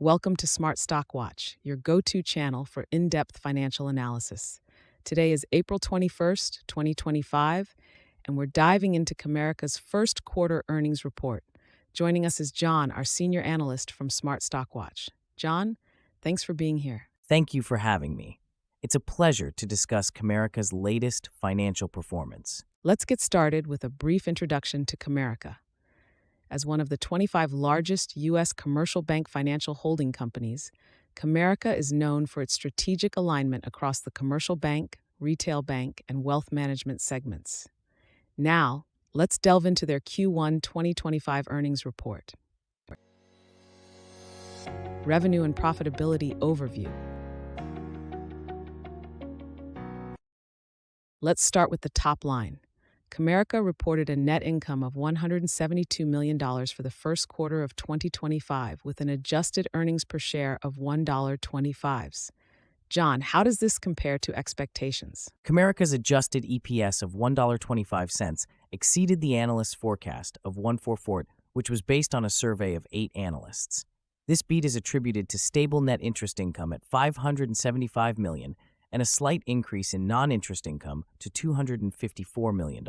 Welcome to Smart Stock Watch, your go-to channel for in-depth financial analysis. Today is April 21st, 2025, and we're diving into Comerica's first quarter earnings report. Joining us is John, our senior analyst from Smart Stock Watch. John, thanks for being here. Thank you for having me. It's a pleasure to discuss Comerica's latest financial performance. Let's get started with a brief introduction to Comerica. As one of the 25 largest U.S. commercial bank financial holding companies, Comerica is known for its strategic alignment across the commercial bank, retail bank, and wealth management segments. Now, let's delve into their Q1 2025 earnings report. Revenue and profitability overview. Let's start with the top line. Comerica reported a net income of $172 million for the first quarter of 2025, with an adjusted earnings per share of $1.25. John, how does this compare to expectations? Comerica's adjusted EPS of $1.25 exceeded the analyst's forecast of 144, which was based on a survey of 8 analysts. This beat is attributed to stable net interest income at $575 million and a slight increase in non-interest income to $254 million.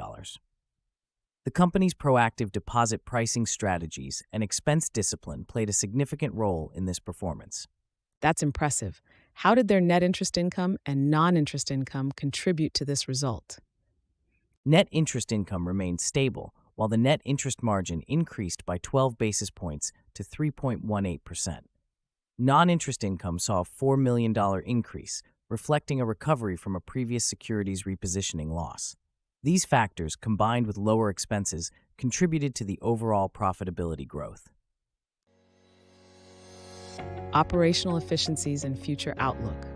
The company's proactive deposit pricing strategies and expense discipline played a significant role in this performance. That's impressive. How did their net interest income and non-interest income contribute to this result? Net interest income remained stable, while the net interest margin increased by 12 basis points to 3.18%. Non-interest income saw a $4 million increase, reflecting a recovery from a previous securities repositioning loss. These factors, combined with lower expenses, contributed to the overall profitability growth. Operational efficiencies and future outlook.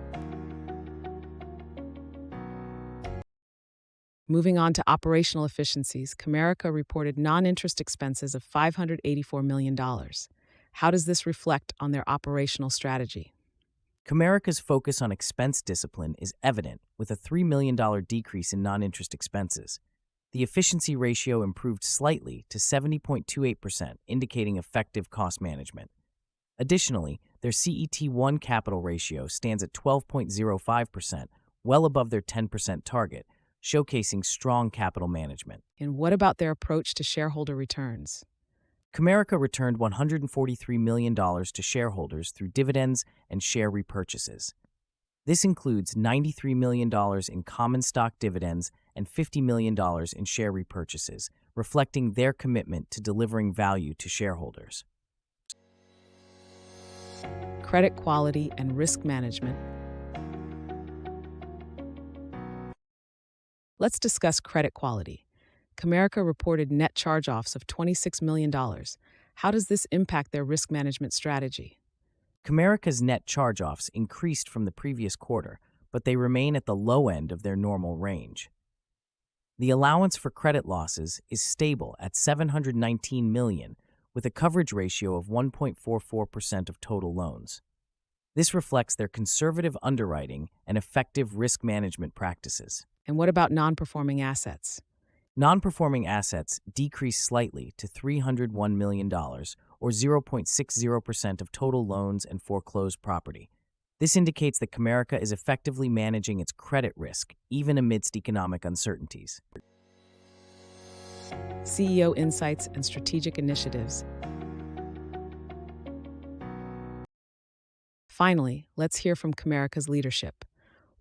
Moving on to operational efficiencies, Comerica reported non-interest expenses of $584 million. How does this reflect on their operational strategy? Comerica's focus on expense discipline is evident, with a $3 million decrease in non-interest expenses. The efficiency ratio improved slightly to 70.28%, indicating effective cost management. Additionally, their CET1 capital ratio stands at 12.05%, well above their 10% target, showcasing strong capital management. And what about their approach to shareholder returns? Comerica returned $143 million to shareholders through dividends and share repurchases. This includes $93 million in common stock dividends and $50 million in share repurchases, reflecting their commitment to delivering value to shareholders. Credit quality and risk management. Let's discuss credit quality. Comerica reported net charge-offs of $26 million. How does this impact their risk management strategy? Comerica's net charge-offs increased from the previous quarter, but they remain at the low end of their normal range. The allowance for credit losses is stable at $719 million, with a coverage ratio of 1.44% of total loans. This reflects their conservative underwriting and effective risk management practices. And what about non-performing assets? Non-performing assets decreased slightly to $301 million, or 0.60% of total loans and foreclosed property. This indicates that Comerica is effectively managing its credit risk, even amidst economic uncertainties. CEO insights and strategic initiatives. Finally, let's hear from Comerica's leadership.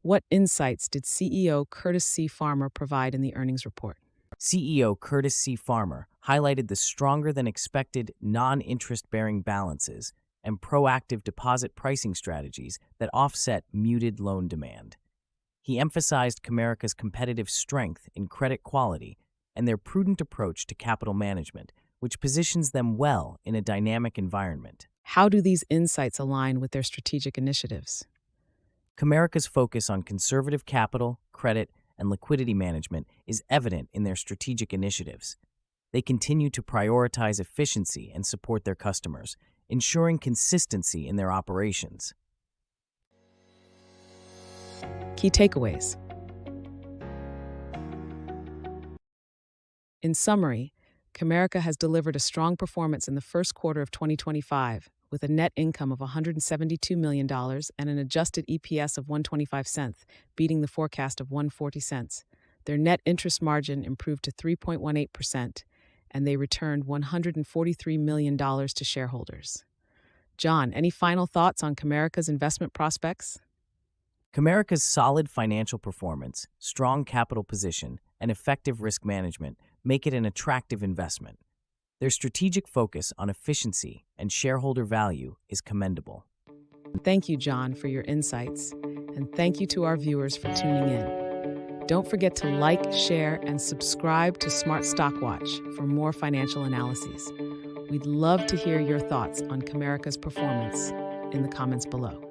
What insights did CEO Curtis C. Farmer provide in the earnings report? CEO Curtis C. Farmer highlighted the stronger-than-expected non-interest-bearing balances and proactive deposit pricing strategies that offset muted loan demand. He emphasized Comerica's competitive strength in credit quality and their prudent approach to capital management, which positions them well in a dynamic environment. How do these insights align with their strategic initiatives? Comerica's focus on conservative capital, credit, and liquidity management is evident in their strategic initiatives. They continue to prioritize efficiency and support their customers, ensuring consistency in their operations. Key takeaways. In summary, Comerica has delivered a strong performance in the first quarter of 2025, with a net income of $172 million and an adjusted EPS of 125 cents, beating the forecast of 140 cents. Their net interest margin improved to 3.18%, and they returned $143 million to shareholders. John, any final thoughts on Comerica's investment prospects? Comerica's solid financial performance, strong capital position, and effective risk management make it an attractive investment. Their strategic focus on efficiency and shareholder value is commendable. Thank you, John, for your insights, and thank you to our viewers for tuning in. Don't forget to like, share, and subscribe to Smart Stock Watch for more financial analyses. We'd love to hear your thoughts on Comerica's performance in the comments below.